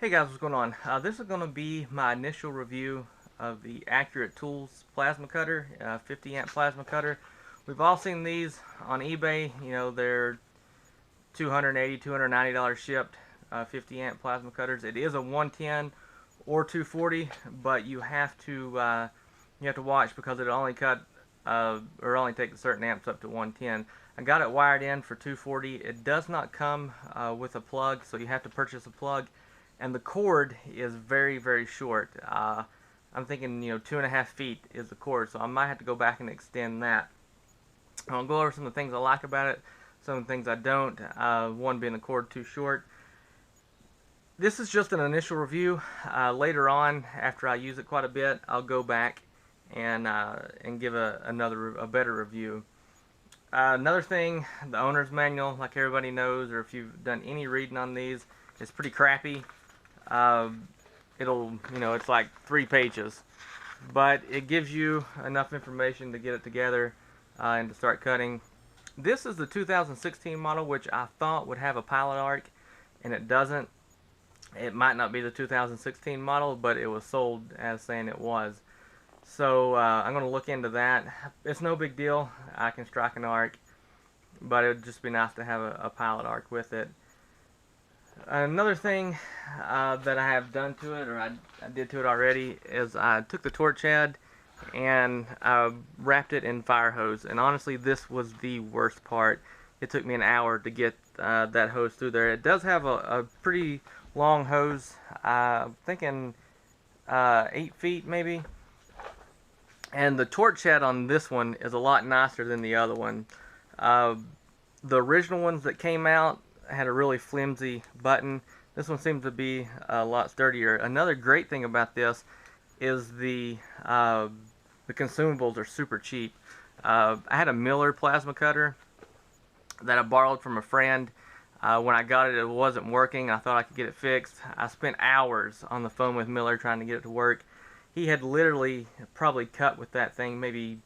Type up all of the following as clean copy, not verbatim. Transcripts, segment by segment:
Hey guys, what's going on? This is going to be my initial review of the Accurate Tools plasma cutter, 50 amp plasma cutter. We've all seen these on eBay. You know, they're $280, $290 shipped, 50 amp plasma cutters. It is a 110 or 240, but you have to watch because it'll only cut or only take certain amps up to 110. I got it wired in for 240. It does not come with a plug, so you have to purchase a plug, and the cord is very, very short. I'm thinking, 2.5 feet is the cord, so I might have to go back and extend that. I'll go over some of the things I like about it, some of the things I don't. One being the cord too short. This is just an initial review. Later on, after I use it quite a bit, I'll go back and give a better review. Another thing, the owner's manual, like everybody knows, or if you've done any reading on these, it's pretty crappy. It's like 3 pages, but it gives you enough information to get it together and to start cutting. This is the 2016 model, which I thought would have a pilot arc, and it doesn't. It might not be the 2016 model, but it was sold as saying it was. So I'm going to look into that. It's no big deal. I can strike an arc, but it would just be nice to have a pilot arc with it. Another thing that I have done to it, or I did to it already, is I took the torch head and wrapped it in fire hose. And honestly, this was the worst part. It took me an hour to get that hose through there. It does have a pretty long hose. I'm thinking 8 feet maybe. And the torch head on this one is a lot nicer than the other one. The original ones that came out had a really flimsy button. This one seems to be a lot sturdier. Another great thing about this is the consumables are super cheap. I had a Miller plasma cutter that I borrowed from a friend. When I got it, it wasn't working. I thought I could get it fixed. I spent hours on the phone with Miller trying to get it to work. He had literally probably cut with that thing maybe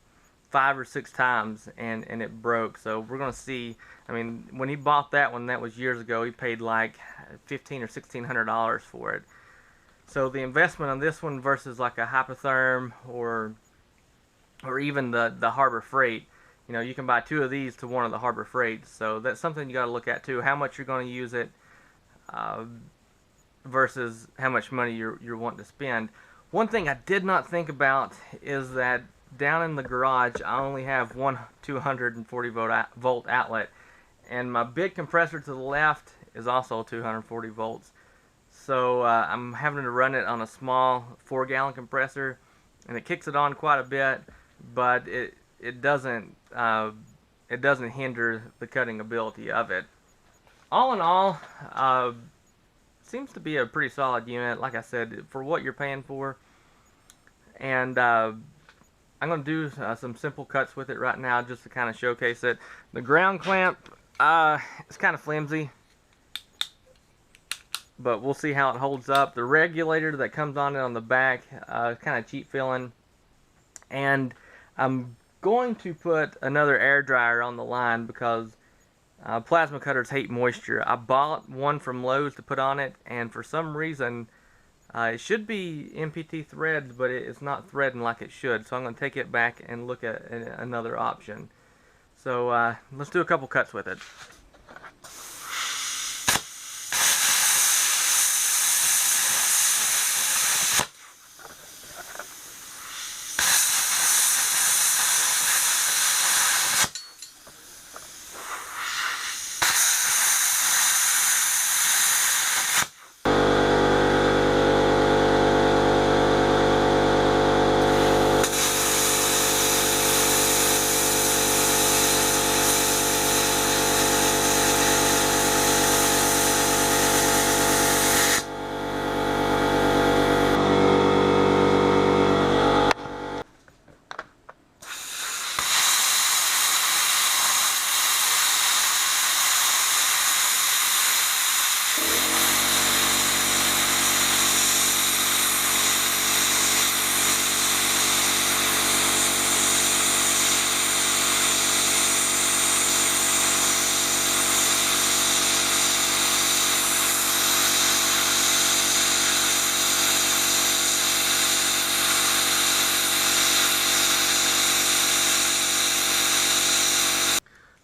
5 or 6 times, and it broke. So we're going to see. I mean, when he bought that one, that was years ago, he paid like $1,500 or $1,600 for it. So the investment on this one versus like a Hypertherm or even the Harbor Freight, you can buy 2 of these to one of the Harbor Freights. So that's something you got to look at too, how much you're going to use it versus how much money you're wanting to spend. One thing I did not think about is that down in the garage I only have one 240 volt outlet, and my big compressor to the left is also 240 volts. So I'm having to run it on a small 4-gallon compressor, and it kicks it on quite a bit, but it doesn't hinder the cutting ability of it. All in all, seems to be a pretty solid unit, like I said, for what you're paying for. And I'm going to do some simple cuts with it right now just to kind of showcase it. The ground clamp, it's kind of flimsy, but we'll see how it holds up. The regulator that comes on it on the back is kind of cheap feeling. And I'm going to put another air dryer on the line because plasma cutters hate moisture. I bought one from Lowe's to put on it, and for some reason it should be MPT threads, but it's not threading like it should. So I'm going to take it back and look at another option. So let's do a couple cuts with it.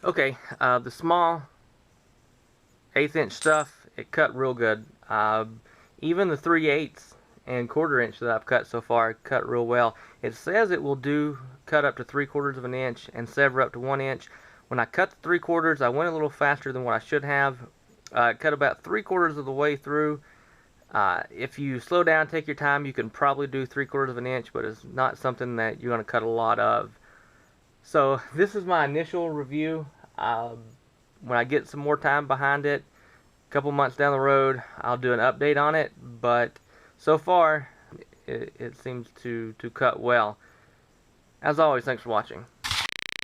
Okay, the small 1/8 inch stuff, it cut real good. Even the 3/8 and 1/4 inch that I've cut so far cut real well. It says it will do cut up to 3/4 of an inch and sever up to 1 inch. When I cut the 3/4, I went a little faster than what I should have. Cut about 3/4 of the way through. If you slow down, take your time, you can probably do 3/4 of an inch, but it's not something that you're going to cut a lot of. So this is my initial review. When I get some more time behind it, a couple months down the road, I'll do an update on it. But so far, it seems to cut well. As always, thanks for watching.